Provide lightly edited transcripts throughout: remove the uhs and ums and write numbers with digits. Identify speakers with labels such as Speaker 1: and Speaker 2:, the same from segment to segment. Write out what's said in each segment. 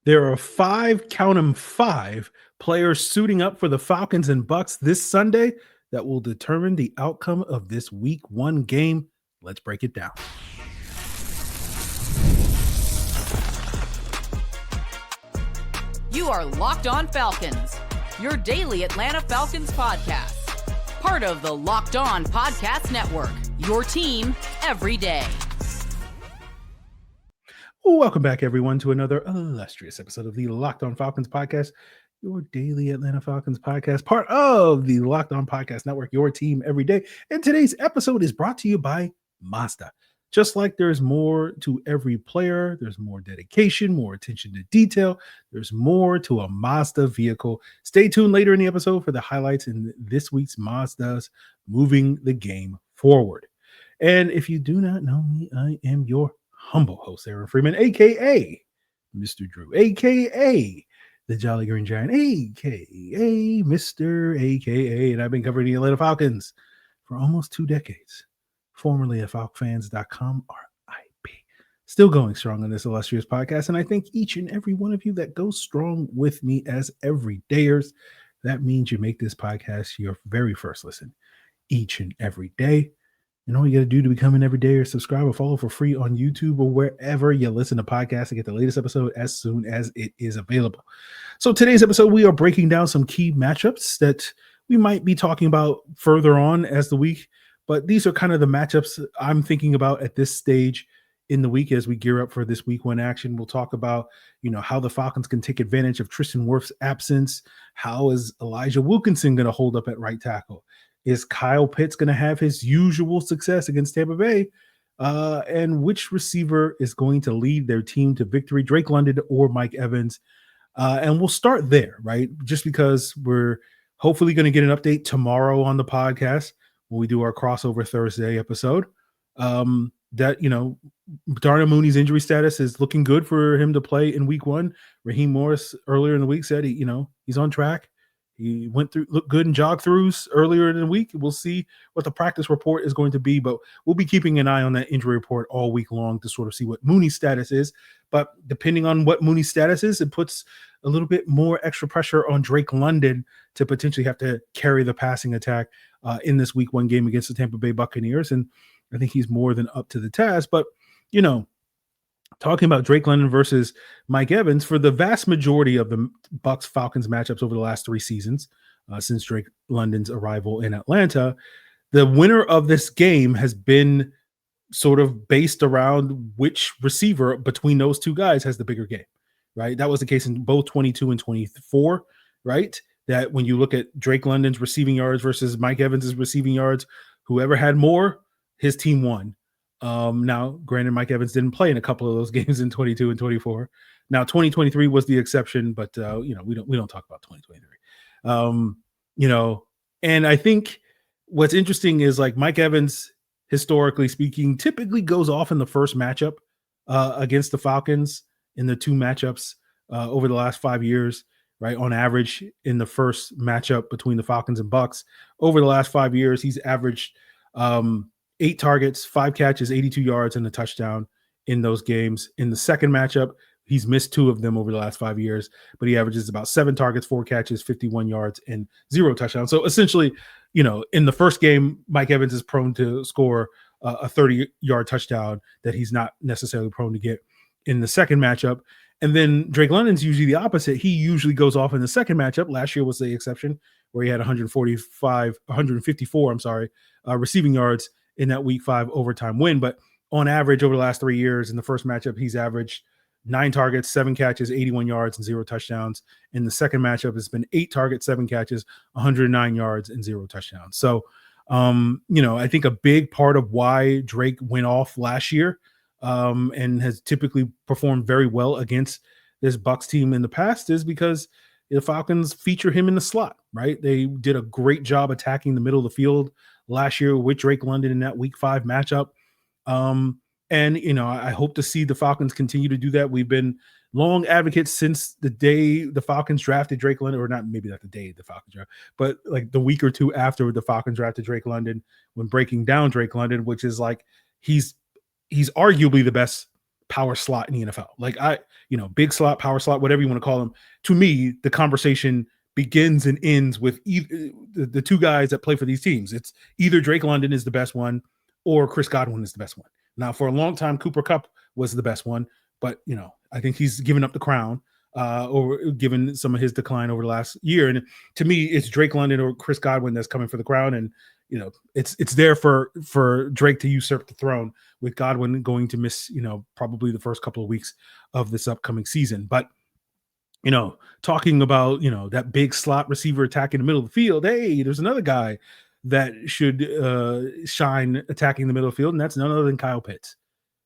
Speaker 1: There are count 'em five players suiting up for the Falcons and Bucs this Sunday that will determine the outcome of this week 1 game. Let's break it down.
Speaker 2: You are Locked On Falcons, your daily Atlanta Falcons podcast. Part of the Locked On Podcast Network, your team every day.
Speaker 1: Welcome back, everyone, to another illustrious episode of the Locked On Falcons podcast, your daily Atlanta Falcons podcast, part of the Locked On Podcast Network, your team every day. And today's episode is brought to you by Mazda. Just like there's more to every player, there's more dedication, more attention to detail. There's more to a Mazda vehicle. Stay tuned later in the episode for the highlights in this week's Mazda's Moving the Game Forward. And if you do not know me, I am your humble host, Aaron Freeman, a.k.a. Mr. Drew, a.k.a. the Jolly Green Giant, a.k.a. Mr. a.k.a. And I've been covering the Atlanta Falcons for almost 2 decades. Formerly at FalcFans.com, RIP. Still going strong on this illustrious podcast, and I thank each and every one of you that goes strong with me as everydayers. That means you make this podcast your very first listen each and every day. And all you got to do to become an everydayer, subscribe or follow for free on YouTube or wherever you listen to podcasts to get the latest episode as soon as it is available. So today's episode, we are breaking down some key matchups that we might be talking about further on as the week. But these are kind of the matchups I'm thinking about at this stage in the week as we gear up for this week 1 action. We'll talk about, how the Falcons can take advantage of Tristan Wirfs' absence. How is Elijah Wilkinson going to hold up at right tackle? Is Kyle Pitts going to have his usual success against Tampa Bay? And which receiver is going to lead their team to victory, Drake London or Mike Evans? And we'll start there, right? Just because we're hopefully going to get an update tomorrow on the podcast when we do our crossover Thursday episode, that, Darnell Mooney's injury status is looking good for him to play in week 1. Raheem Morris earlier in the week said, he's on track. He looked good in jog throughs earlier in the week. We'll see what the practice report is going to be, but we'll be keeping an eye on that injury report all week long to sort of see what Mooney's status is. But depending on what Mooney's status is, it puts a little bit more extra pressure on Drake London to potentially have to carry the passing attack in this week 1 game against the Tampa Bay Buccaneers. And I think he's more than up to the task. But, talking about Drake London versus Mike Evans, for the vast majority of the Bucs Falcons matchups over the last 3 seasons, since Drake London's arrival in Atlanta, the winner of this game has been sort of based around which receiver between those 2 guys has the bigger game, right? That was the case in both 22 and 24, right? That when you look at Drake London's receiving yards versus Mike Evans's receiving yards, whoever had more, his team won. Now, granted, Mike Evans didn't play in a couple of those games in 22 and 24. Now, 2023 was the exception, but we don't talk about 2023. And I think what's interesting is like Mike Evans, historically speaking, typically goes off in the first matchup against the Falcons in the 2 matchups over the last 5 years. Right, on average, in the first matchup between the Falcons and Bucs over the last 5 years, he's averaged 8 targets, 5 catches, 82 yards, and a touchdown in those games. In the second matchup, he's missed 2 of them over the last 5 years, but he averages about 7 targets, 4 catches, 51 yards, and 0 touchdowns. So essentially, in the first game, Mike Evans is prone to score a 30-yard touchdown that he's not necessarily prone to get in the second matchup. And then Drake London's usually the opposite. He usually goes off in the second matchup. Last year was the exception where he had 154 receiving yards in that week 5 overtime win. But on average over the last 3 years in the first matchup, he's averaged 9 targets, 7 catches, 81 yards, and 0 touchdowns. In the second matchup, it's been 8 targets, 7 catches, 109 yards, and 0 touchdowns. So, I think a big part of why Drake went off last year and has typically performed very well against this Bucs team in the past is because the Falcons feature him in the slot, right? They did a great job attacking the middle of the field last year with Drake London in that week 5 matchup. And, I hope to see the Falcons continue to do that. We've been long advocates since the day the Falcons drafted Drake London, or not, maybe not the day the Falcons draft, but like the week or 2 after the Falcons drafted Drake London, when breaking down Drake London, which is like, he's arguably the best power slot in the NFL. Like big slot, power slot, whatever you want to call them. To me, the conversation begins and ends with the two guys that play for these teams. It's either Drake London is the best one or Chris Godwin is the best one. Now, for a long time, Cooper Kupp was the best one, but I think he's given up the crown or given some of his decline over the last year. And to me, it's Drake London or Chris Godwin that's coming for the crown. And it's there for Drake to usurp the throne, with Godwin going to miss probably the first couple of weeks of this upcoming season. But talking about that big slot receiver attacking the middle of the field, hey, there's another guy that should shine attacking the middle of the field, and that's none other than Kyle Pitts.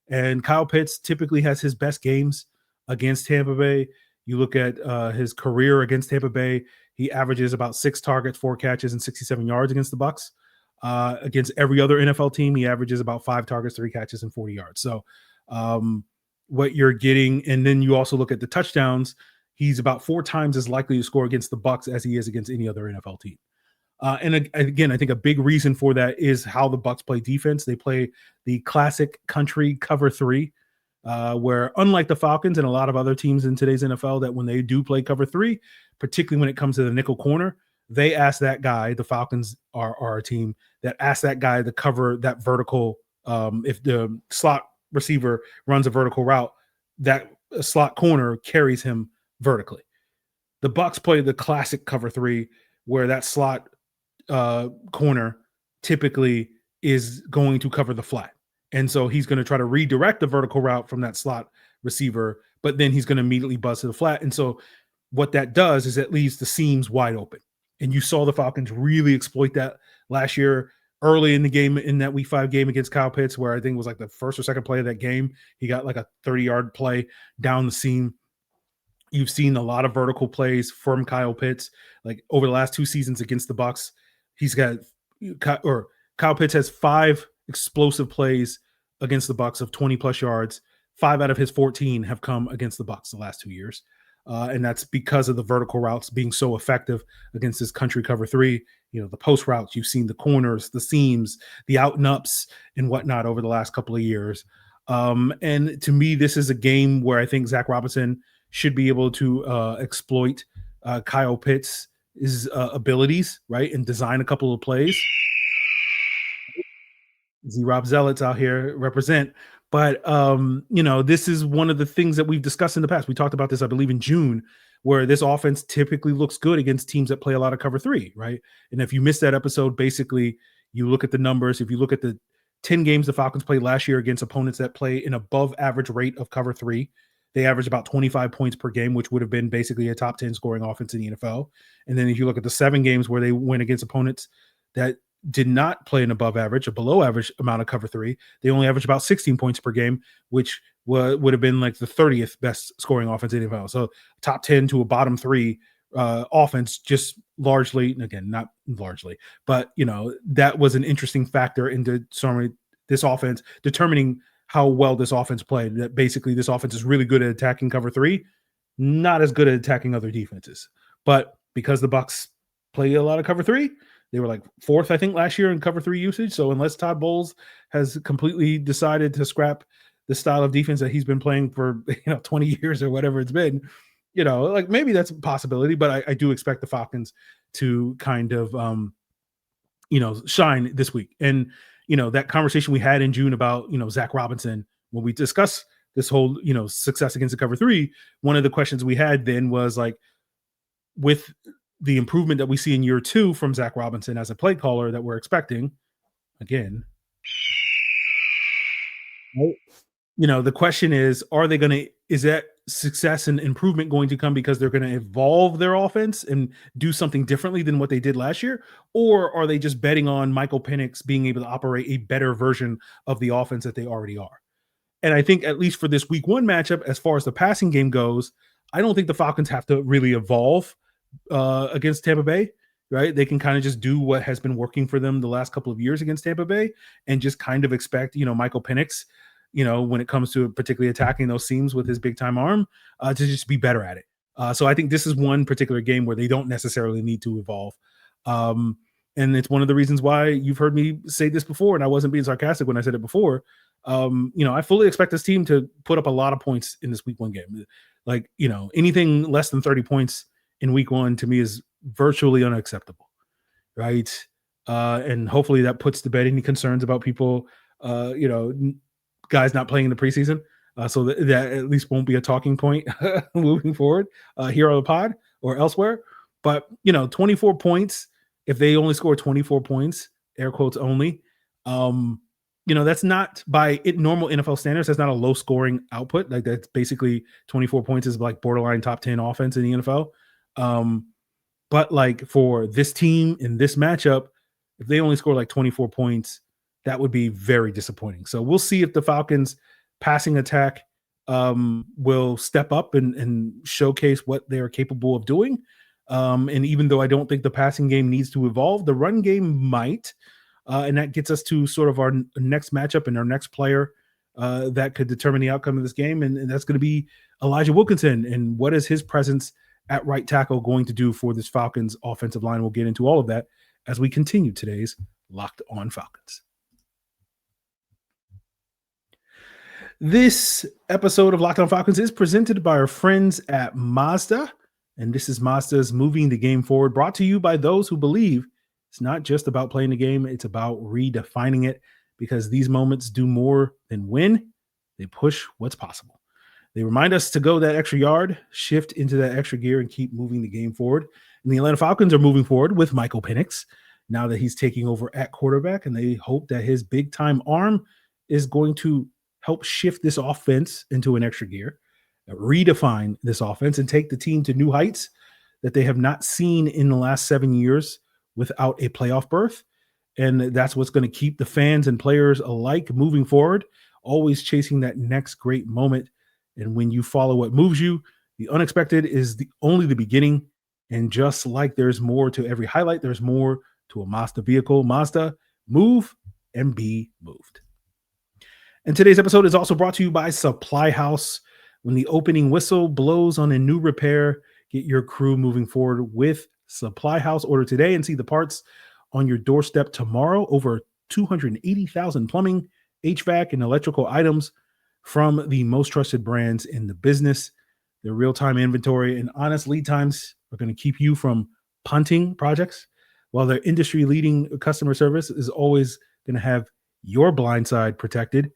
Speaker 1: And Kyle Pitts typically has his best games against Tampa Bay. You look at his career against Tampa Bay, he averages about 6 targets, 4 catches, and 67 yards against the Bucs. Against every other NFL team, he averages about 5 targets, 3 catches, and 40 yards. So what you're getting, and then you also look at the touchdowns, he's about 4 times as likely to score against the Bucs as he is against any other NFL team. And again, I think a big reason for that is how the Bucs play defense. They play the classic country cover 3, where unlike the Falcons and a lot of other teams in today's NFL, that when they do play cover 3, particularly when it comes to the nickel corner, they ask that guy, the Falcons are a team that asks that guy to cover that vertical. If the slot receiver runs a vertical route, that slot corner carries him vertically. The Bucs play the classic cover 3, where that slot corner typically is going to cover the flat. And so he's going to try to redirect the vertical route from that slot receiver, but then he's going to immediately buzz to the flat. And so what that does is it leaves the seams wide open. And you saw the Falcons really exploit that last year early in the game, in that week 5 game against Kyle Pitts, where I think it was like the first or second play of that game. He got like a 30-yard play down the seam. You've seen a lot of vertical plays from Kyle Pitts, like over the last 2 seasons against the Bucs. Kyle Pitts has 5 explosive plays against the Bucs of 20+ yards. 5 out of his 14 have come against the Bucs the last 2 years. And that's because of the vertical routes being so effective against this country cover 3. The post routes, you've seen the corners, the seams, the out and ups and whatnot over the last couple of years. And to me, this is a game where I think Zach Robinson should be able to exploit Kyle Pitts' abilities, right, and design a couple of plays. Z-Rob Zealots out here represent. But, this is one of the things that we've discussed in the past. We talked about this, I believe, in June, where this offense typically looks good against teams that play a lot of cover 3, right? And if you missed that episode, basically, you look at the numbers. If you look at the 10 games the Falcons played last year against opponents that play an above average rate of cover 3, they averaged about 25 points per game, which would have been basically a top 10 scoring offense in the NFL. And then if you look at the 7 games where they went against opponents that did not play an above average, a below average amount of cover 3, they only averaged about 16 points per game, which would have been like the 30th best scoring offense in the NFL. So top 10 to a bottom 3 offense, just largely, again, not largely, but that was an interesting factor into this offense, determining how well this offense played. That basically this offense is really good at attacking cover 3, not as good at attacking other defenses. But because the Bucs play a lot of cover 3, they were like 4th, I think, last year in cover 3 usage. So unless Todd Bowles has completely decided to scrap the style of defense that he's been playing for 20 years or whatever it's been, like maybe that's a possibility. But I do expect the Falcons to kind of shine this week. And that conversation we had in June about Zach Robinson, when we discussed this whole success against the cover 3, one of the questions we had then was like, with the improvement that we see in year 2 from Zach Robinson as a play caller that we're expecting, again, the question is that success and improvement going to come because they're going to evolve their offense and do something differently than what they did last year? Or are they just betting on Michael Penix being able to operate a better version of the offense that they already are? And I think at least for this week 1 matchup, as far as the passing game goes, I don't think the Falcons have to really evolve against Tampa Bay, right? They can kind of just do what has been working for them the last couple of years against Tampa Bay and just kind of expect, Michael Penix, when it comes to particularly attacking those seams with his big time arm, to just be better at it. So I think this is one particular game where they don't necessarily need to evolve. And it's one of the reasons why you've heard me say this before, and I wasn't being sarcastic when I said it before. I fully expect this team to put up a lot of points in this week 1 game. Like, anything less than 30 points in week 1 to me is virtually unacceptable, right? And hopefully that puts to bed any concerns about people, guys not playing in the preseason. So that at least won't be a talking point moving forward here on the pod or elsewhere. But, 24 points, if they only score 24 points, air quotes only, that's not by normal NFL standards. That's not a low scoring output. Like, that's basically 24 points is like borderline top 10 offense in the NFL. But like for this team in this matchup, if they only score like 24 points, that would be very disappointing. So we'll see if the Falcons passing attack will step up and showcase what they are capable of doing. And even though I don't think the passing game needs to evolve, the run game might. And that gets us to sort of our next matchup and our next player that could determine the outcome of this game. And that's going to be Elijah Wilkinson. And what is his presence at right tackle going to do for this Falcons offensive line? We'll get into all of that as we continue today's Locked On Falcons. This episode of Locked On Falcons is presented by our friends at Mazda. And this is Mazda's Moving the Game Forward, brought to you by those who believe it's not just about playing the game, it's about redefining it, because these moments do more than win. They push what's possible. They remind us to go that extra yard, shift into that extra gear, and keep moving the game forward. And the Atlanta Falcons are moving forward with Michael Penix now that he's taking over at quarterback, and they hope that his big-time arm is going to help shift this offense into an extra gear, redefine this offense, and take the team to new heights that they have not seen in the last 7 years without a playoff berth. And that's what's going to keep the fans and players alike moving forward, always chasing that next great moment. And when you follow what moves you, the unexpected is only the beginning. And just like there's more to every highlight, there's more to a Mazda vehicle. Mazda, move and be moved. And today's episode is also brought to you by Supply House. When the opening whistle blows on a new repair, get your crew moving forward with Supply House. Order today and see the parts on your doorstep tomorrow. Over 280,000 plumbing, HVAC, and electrical items from the most trusted brands in the business. Their real-time inventory and honest lead times are going to keep you from punting projects, while their industry-leading customer service is always going to have your blind side protected.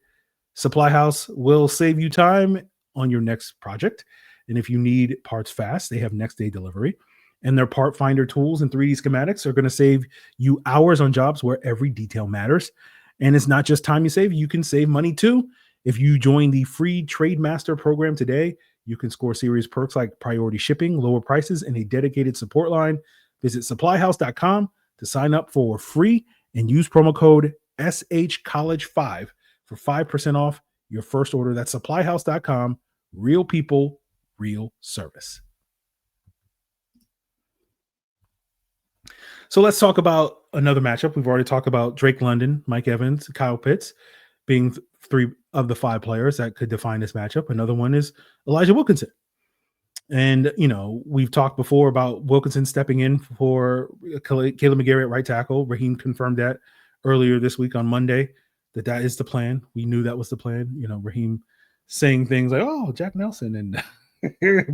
Speaker 1: Supply House will save you time on your next project. And if you need parts fast, they have next-day delivery. And their part finder tools and 3D schematics are going to save you hours on jobs where every detail matters. And it's not just time you save, you can save money too. If you join the free Trade Master program today, you can score serious perks like priority shipping, lower prices, and a dedicated support line. Visit supplyhouse.com to sign up for free and use promo code SHCollege5 for 5% off your first order. That's supplyhouse.com. Real people, real service. So let's talk about another matchup. We've already talked about Drake London, Mike Evans, Kyle Pitts being 3 of the 5 players that could define this matchup. Another one is Elijah Wilkinson. And, we've talked before about Wilkinson stepping in for Caleb McGarry at right tackle. Raheem confirmed that earlier this week on Monday, that is the plan. We knew that was the plan. Raheem saying things like, oh, Jack Nelson and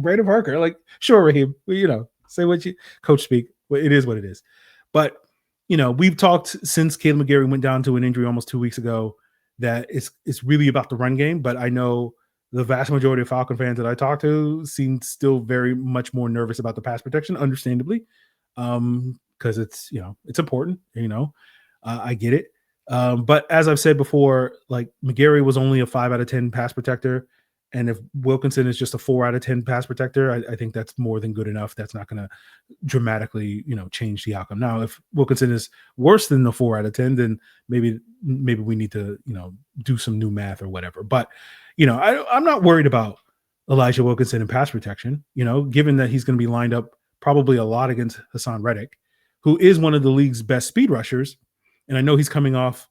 Speaker 1: Brandon Parker. Like, sure, Raheem, say what you coach speak. Well, it is what it is. But, we've talked since Caleb McGarry went down to an injury almost 2 weeks ago that it's really about the run game. But I know the vast majority of Falcon fans that I talk to seem still very much more nervous about the pass protection, understandably, because it's important. I get it. But as I've said before, like McGarry was only a 5 out of 10 pass protector. And if Wilkinson is just a 4 out of 10 pass protector, I think that's more than good enough. That's not going to dramatically, change the outcome. Now, if Wilkinson is worse than the 4 out of 10, then maybe we need to, do some new math or whatever. But, I'm not worried about Elijah Wilkinson in pass protection, given that he's going to be lined up probably a lot against Hassan Reddick, who is one of the league's best speed rushers. And I know he's coming off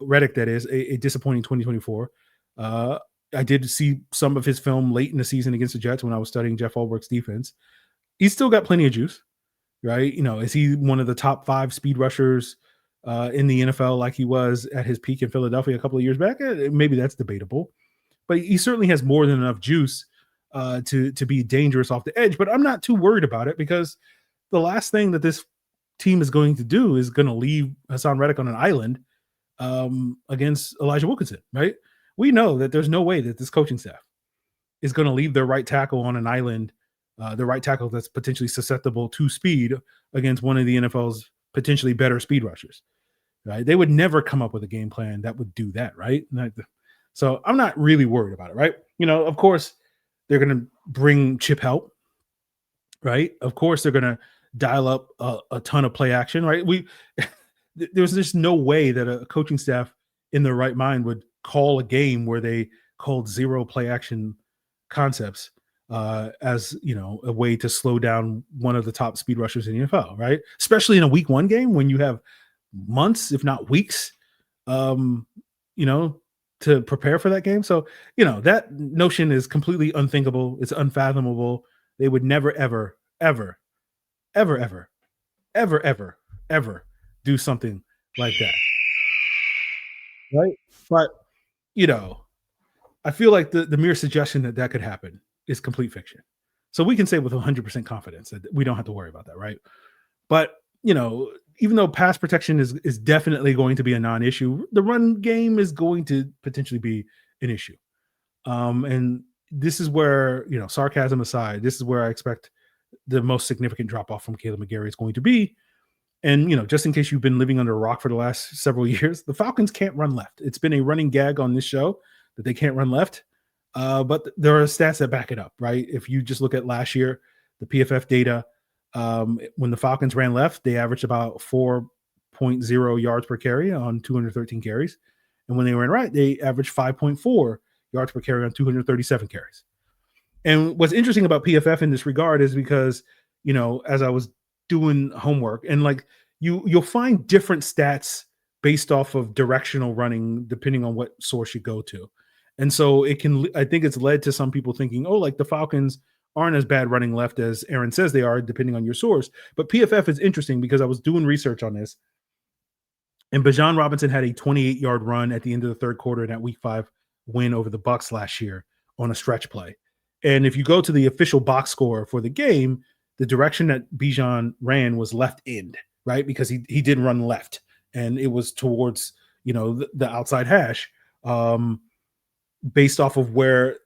Speaker 1: Reddick, that is, a disappointing 2024. I did see some of his film late in the season against the Jets when I was studying Jeff Ulbricht's defense. He's still got plenty of juice, right? Is he one of the top 5 speed rushers, in the NFL like he was at his peak in Philadelphia a couple of years back. Maybe that's debatable, but he certainly has more than enough juice to be dangerous off the edge. But I'm not too worried about it because the last thing that this team is going to do is going to leave Hassan Reddick on an island against Elijah Wilkinson, right? We know that there's no way that this coaching staff is going to leave their right tackle on an island, the right tackle that's potentially susceptible to speed against one of the NFL's potentially better speed rushers, right? They would never come up with a game plan that would do that, right? So I'm not really worried about it, right? Of course, they're going to bring chip help, right? Of course, they're going to dial up a ton of play action, right? There's just no way that a coaching staff in their right mind would call a game where they called zero play action concepts as a way to slow down one of the top speed rushers in the NFL, right? Especially in a week 1 game when you have months, if not weeks, to prepare for that game. So, that notion is completely unthinkable. It's unfathomable. They would never, ever, ever, ever, ever, ever, ever, ever do something like that. Right. But, I feel like the mere suggestion that could happen is complete fiction. So we can say with 100% confidence that we don't have to worry about that. Right. But, even though pass protection is definitely going to be a non-issue, the run game is going to potentially be an issue. And this is where, sarcasm aside, this is where I expect the most significant drop-off from Kaleb McGary is going to be. And, just in case you've been living under a rock for the last several years, the Falcons can't run left. It's been a running gag on this show that they can't run left. But there are stats that back it up, right? If you just look at last year, the PFF data, when the Falcons ran left, they averaged about 4.0 yards per carry on 213 carries. And when they ran right, they averaged 5.4 yards per carry on 237 carries. And what's interesting about PFF in this regard is because, as I was doing homework and you'll find different stats based off of directional running, depending on what source you go to. And so I think it's led to some people thinking, the Falcons aren't as bad running left as Aaron says they are, depending on your source. But PFF is interesting because I was doing research on this. And Bijan Robinson had a 28-yard run at the end of the third quarter in that week 5 win over the Bucs last year on a stretch play. And if you go to the official box score for the game, the direction that Bijan ran was left end, right? Because he did run left and it was towards, the outside hash based off of where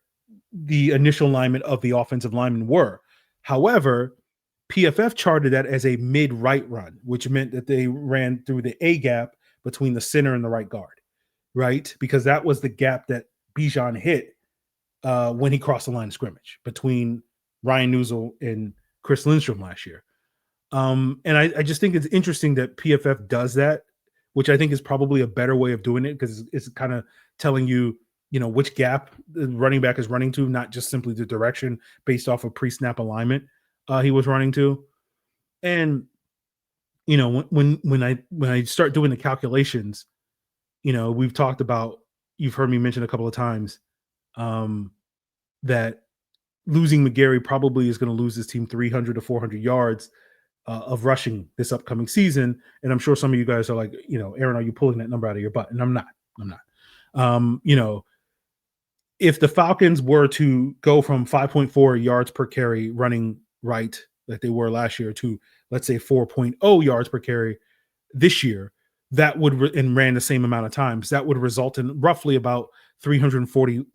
Speaker 1: the initial alignment of the offensive linemen were. However, PFF charted that as a mid-right run, which meant that they ran through the A gap between the center and the right guard, right? Because that was the gap that Bijan hit when he crossed the line of scrimmage between Ryan Newsel and Chris Lindstrom last year. And I just think it's interesting that PFF does that, which I think is probably a better way of doing it because it's kind of telling you, which gap the running back is running to, not just simply the direction based off of pre-snap alignment he was running to. And, when I start doing the calculations, we've talked about, you've heard me mention a couple of times that losing McGary probably is going to lose his team 300 to 400 yards of rushing this upcoming season. And I'm sure some of you guys are like, Aaron, are you pulling that number out of your butt? And I'm not. If the Falcons were to go from 5.4 yards per carry running right, like they were last year, to let's say 4.0 yards per carry this year, that would and ran the same amount of times, that would result in roughly about 340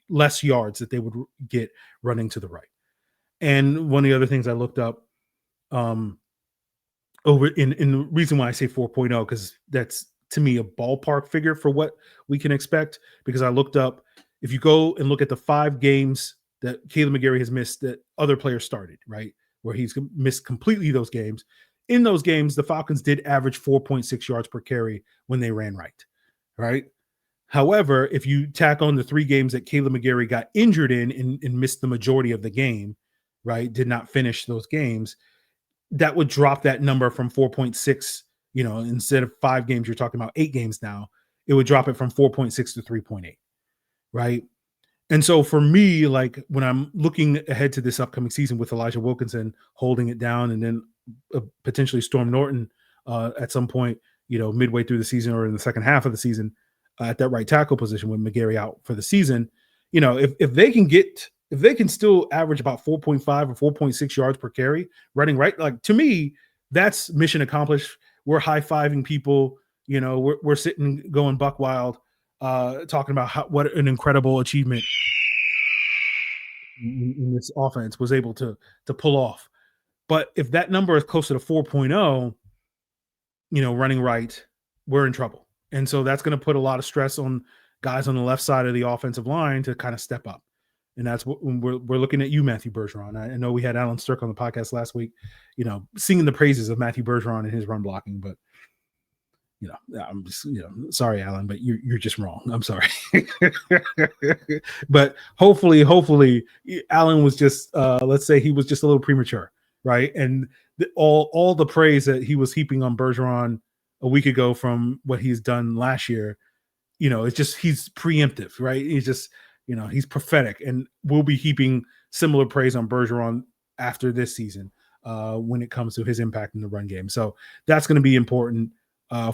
Speaker 1: less yards that they would get running to the right. And one of the other things I looked up over in the reason why I say 4.0, because that's to me a ballpark figure for what we can expect, because I looked up, if you go and look at the 5 games that Kaleb McGary has missed that other players started, right, where he's missed completely those games, in those games, the Falcons did average 4.6 yards per carry when they ran right? However, if you tack on the 3 games that Kaleb McGary got injured in and missed the majority of the game, right, did not finish those games, that would drop that number from 4.6, instead of 5 games, you're talking about 8 games now, it would drop it from 4.6 to 3.8. Right. And so for me, when I'm looking ahead to this upcoming season with Elijah Wilkinson holding it down and then potentially Storm Norton at some point midway through the season or in the second half of the season at that right tackle position with McGarry out for the season. If they can still average about 4.5 or 4.6 yards per carry running right, like to me, that's mission accomplished. We're high-fiving people. We're sitting going buck wild, talking about what an incredible achievement in this offense was able to pull off. But if that number is closer to 4.0, running right, we're in trouble. And so that's going to put a lot of stress on guys on the left side of the offensive line to kind of step up. And that's what we're looking at you, Matthew Bergeron. I know we had Alan Stirk on the podcast last week, singing the praises of Matthew Bergeron and his run blocking, but I'm just, sorry, Alan, but you're just wrong. I'm sorry. But hopefully Alan was just, let's say he was just a little premature, right? And all the praise that he was heaping on Bergeron a week ago from what he's done last year, it's just, he's preemptive, right? He's just, he's prophetic, and we'll be heaping similar praise on Bergeron after this season when it comes to his impact in the run game. So that's going to be important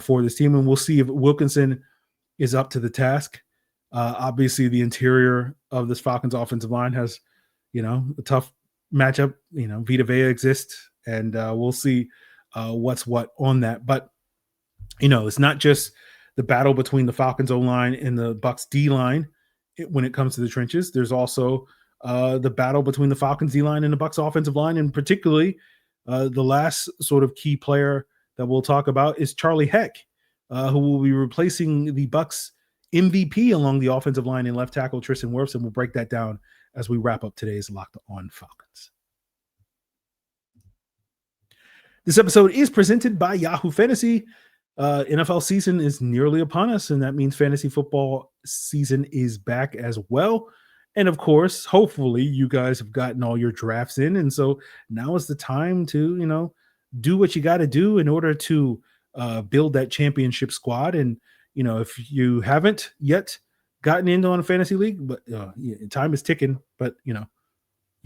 Speaker 1: for this team, and we'll see if Wilkinson is up to the task. Obviously, the interior of this Falcons offensive line has, a tough matchup. Vita Vea exists, and we'll see what's what on that. But, it's not just the battle between the Falcons O-line and the Bucs D-line when it comes to the trenches. There's also the battle between the Falcons D-line and the Bucs offensive line, and particularly the last sort of key player that we'll talk about is Charlie Heck, who will be replacing the Bucs MVP along the offensive line in left tackle Tristan Wirfs, and we'll break that down as we wrap up today's Locked On Falcons. This episode is presented by Yahoo Fantasy. NFL season is nearly upon us, and that means fantasy football season is back as well. And of course, hopefully you guys have gotten all your drafts in, and so now is the time to, do what you got to do in order to build that championship squad. And, if you haven't yet gotten into on a fantasy league, but time is ticking, but, you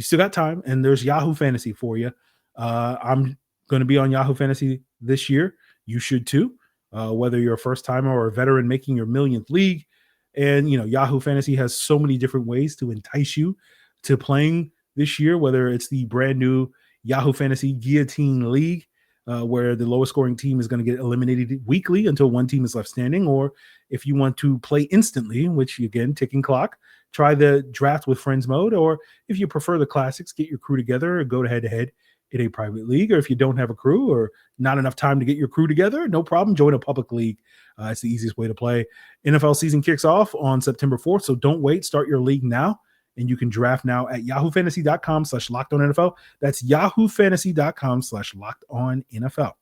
Speaker 1: still got time, and there's Yahoo Fantasy for you. I'm going to be on Yahoo Fantasy this year. You should too, whether you're a first timer or a veteran making your millionth league. And, Yahoo Fantasy has so many different ways to entice you to playing this year, whether it's the brand new Yahoo Fantasy Guillotine League, where the lowest scoring team is going to get eliminated weekly until one team is left standing. Or if you want to play instantly, which again, ticking clock, try the draft with friends mode. Or if you prefer the classics, get your crew together and go to head-to-head in a private league. Or if you don't have a crew or not enough time to get your crew together, no problem, join a public league. It's the easiest way to play. NFL season kicks off on September 4th, so don't wait. Start your league now. And you can draft now at yahoofantasy.com/lockedonnfl. That's yahoofantasy.com/lockedonnfl.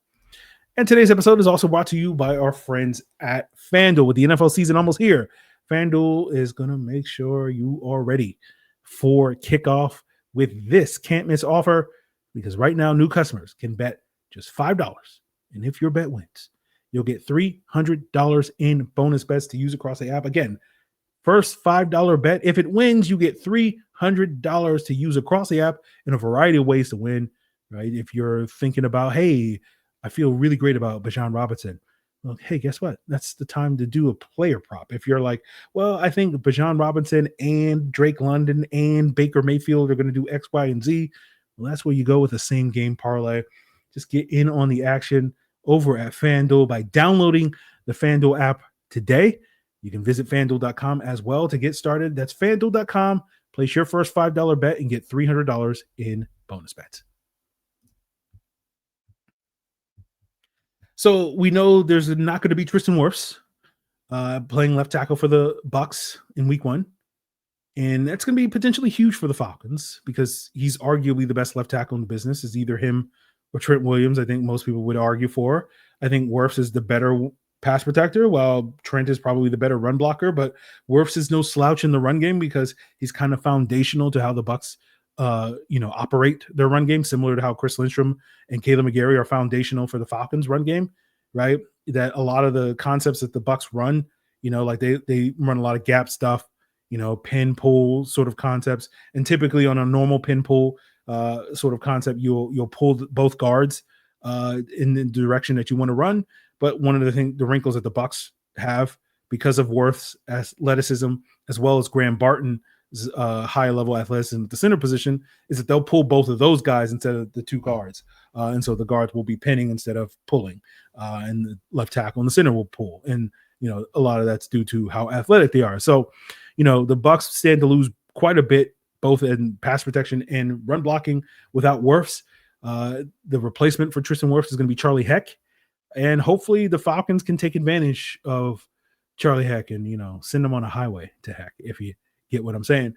Speaker 1: And today's episode is also brought to you by our friends at FanDuel. With the NFL season almost here, FanDuel is going to make sure you are ready for kickoff with this can't-miss offer, because right now new customers can bet just $5. And if your bet wins, you'll get $300 in bonus bets to use across the app. Again, first $5 bet. If it wins, you get $300 to use across the app in a variety of ways to win, right? If you're thinking about, hey, I feel really great about Bijan Robinson. Well, hey, guess what? That's the time to do a player prop. If you're like, well, I think Bijan Robinson and Drake London and Baker Mayfield are going to do X, Y, and Z. Well, that's where you go with the same game parlay. Just get in on the action over at FanDuel by downloading the FanDuel app today. You can visit FanDuel.com as well to get started. That's FanDuel.com. Place your first $5 bet and get $300 in bonus bets. So we know there's not going to be Tristan Wirfs playing left tackle for the Bucs in week 1. And that's going to be potentially huge for the Falcons because he's arguably the best left tackle in the business. Is either him or Trent Williams, I think most people would argue for. I think Wirfs is the better pass protector, while Trent is probably the better run blocker. But Wirfs is no slouch in the run game because he's kind of foundational to how the Bucs, operate their run game, similar to how Chris Lindstrom and Caleb McGarry are foundational for the Falcons run game, right? That a lot of the concepts that the Bucs run, like they run a lot of gap stuff, pin pull sort of concepts. And typically on a normal pin pull sort of concept, you'll pull both guards in the direction that you want to run. But one of the wrinkles that the Bucs have because of Wirfs' athleticism, as well as Graham Barton's high level athleticism at the center position, is that they'll pull both of those guys instead of the two guards. And so the guards will be pinning instead of pulling, and the left tackle and the center will pull. And, a lot of that's due to how athletic they are. So, the Bucs stand to lose quite a bit, both in pass protection and run blocking without Wirfs. The replacement for Tristan Wirfs is going to be Charlie Heck. And hopefully the Falcons can take advantage of Charlie Heck and, send them on a highway to Heck, if you get what I'm saying.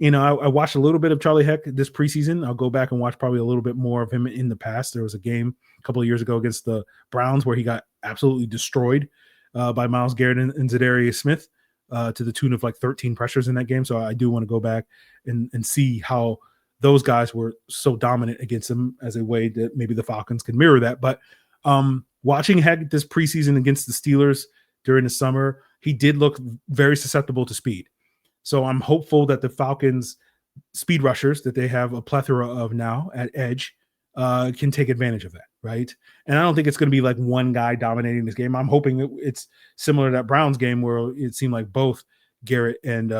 Speaker 1: I watched a little bit of Charlie Heck this preseason. I'll go back and watch probably a little bit more of him in the past. There was a game a couple of years ago against the Browns where he got absolutely destroyed by Myles Garrett and Zadarius Smith to the tune of like 13 pressures in that game. So I do want to go back and see how those guys were so dominant against him as a way that maybe the Falcons can mirror that. But watching Heck this preseason against the Steelers during the summer, he did look very susceptible to speed. So I'm hopeful that the Falcons speed rushers that they have a plethora of now at edge can take advantage of that, right? And I don't think it's going to be like one guy dominating this game. I'm hoping it's similar to that Browns game where it seemed like both Garrett and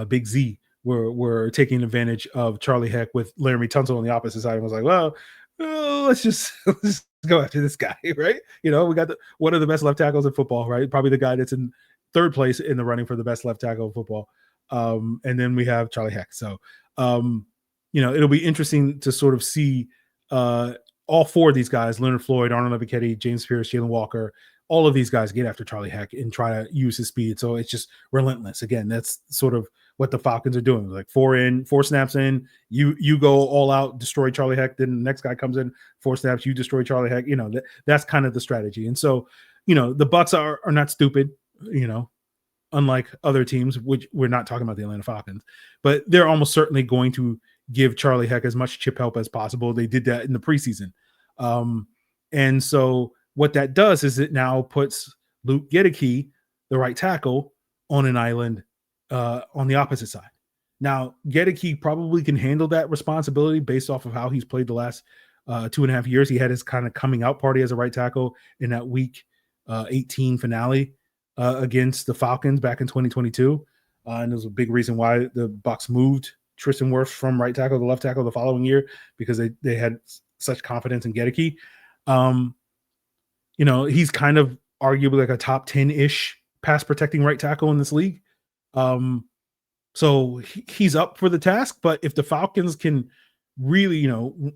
Speaker 1: Big Z were taking advantage of Charlie Heck with Laramie Tunsil on the opposite side. And was like, well, let's just go after this guy, right? We got one of the best left tackles in football, right? Probably the guy that's in third place in the running for the best left tackle in football. And then we have Charlie Heck. So, it'll be interesting to sort of see all four of these guys, Leonard Floyd, Arnold Ebiketie, James Pierce, Jalen Walker, all of these guys get after Charlie Heck and try to use his speed. So it's just relentless. Again, that's sort of what the Falcons are doing. Like 4 snaps in, you go all out, destroy Charlie Heck. Then the next guy comes in, 4 snaps, you destroy Charlie Heck. That's kind of the strategy. And so, the Bucs are not stupid, unlike other teams, which we're not talking about the Atlanta Falcons, but they're almost certainly going to give Charlie Heck as much chip help as possible. They did that in the preseason. And so what that does is it now puts Luke Gedeke, the right tackle, on an island on the opposite side. Now, Gedeke probably can handle that responsibility based off of how he's played the last 2.5 years. He had his kind of coming out party as a right tackle in that week 18 finale against the Falcons back in 2022. And there's a big reason why the Bucs moved Tristan Wirfs from right tackle to left tackle the following year, because they had such confidence in Gedeke. He's kind of arguably like a top 10-ish pass protecting right tackle in this league. So he's up for the task, but if the Falcons can really,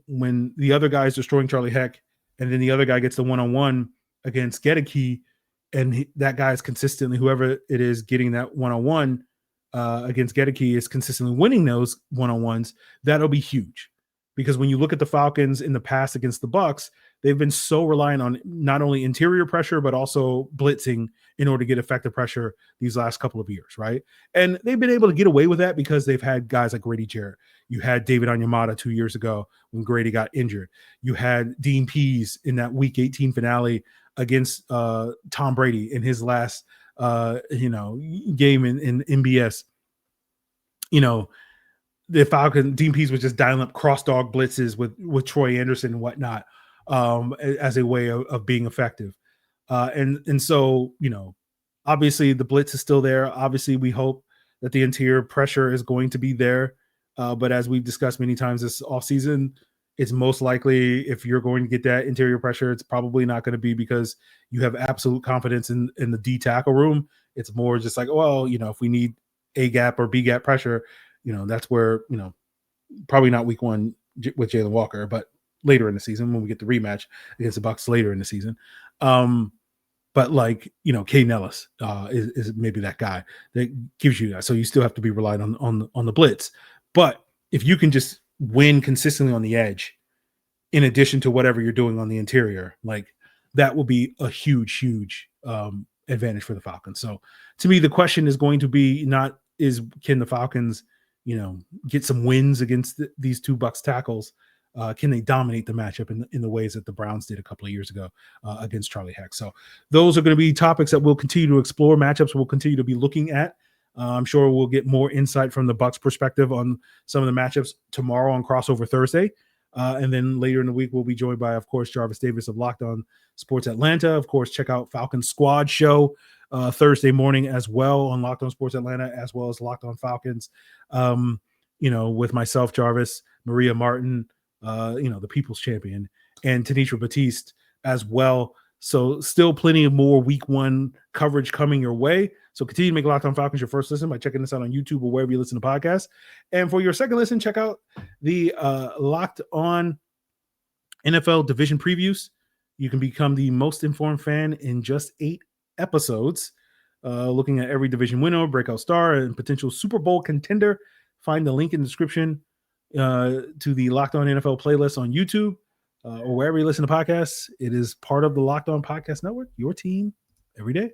Speaker 1: when the other guy's destroying Charlie Heck and then the other guy gets the one-on-one against Gedeke, and that guy is consistently, whoever it is getting that one-on-one against Gedeke is consistently winning those one-on-ones, that'll be huge. Because when you look at the Falcons in the past against the Bucs, they've been so reliant on not only interior pressure, but also blitzing in order to get effective pressure these last couple of years, right? And they've been able to get away with that because they've had guys like Grady Jarrett. You had David Onyemata 2 years ago when Grady got injured. You had Dean Pease in that Week 18 finale against Tom Brady in his last game in MBS. The Falcon, Dean Pease was just dialing up cross dog blitzes with Troy Anderson and whatnot as a way of being effective. And so, obviously the blitz is still there. Obviously we hope that the interior pressure is going to be there. But as we've discussed many times this offseason, it's most likely if you're going to get that interior pressure, it's probably not going to be because you have absolute confidence in the D tackle room. It's more just like, well, if we need A gap or B gap pressure, that's where, probably not week 1 with Jalen Walker, but later in the season when we get the rematch against the Bucs later in the season. But like, Caden Ellis is maybe that guy that gives you that. So you still have to be reliant on the blitz. But if you can just win consistently on the edge, in addition to whatever you're doing on the interior, like that will be a huge advantage for the Falcons. So to me, the question is going to be can the Falcons, get some wins against these two Bucs tackles? Can they dominate the matchup in the ways that the Browns did a couple of years ago against Charlie Heck? So those are going to be topics that we'll continue to explore, matchups we'll continue to be looking at. I'm sure we'll get more insight from the Bucs perspective on some of the matchups tomorrow on Crossover Thursday. And then later in the week, we'll be joined by, of course, Jarvis Davis of Locked On Sports Atlanta. Of course, check out Falcons Squad Show Thursday morning as well on Locked On Sports Atlanta, as well as Locked On Falcons. With myself, Jarvis, Maria Martin, the People's Champion, and Tanisha Batiste as well. So still plenty of more week one coverage coming your way. So continue to make Locked On Falcons your first listen by checking this out on YouTube or wherever you listen to podcasts. And for your second listen, check out the Locked On NFL division previews. You can become the most informed fan in just 8 episodes, looking at every division winner, breakout star, and potential Super Bowl contender. Find the link in the description to the Locked On NFL playlist on YouTube or wherever you listen to podcasts. It is part of the Locked On Podcast Network, your team every day.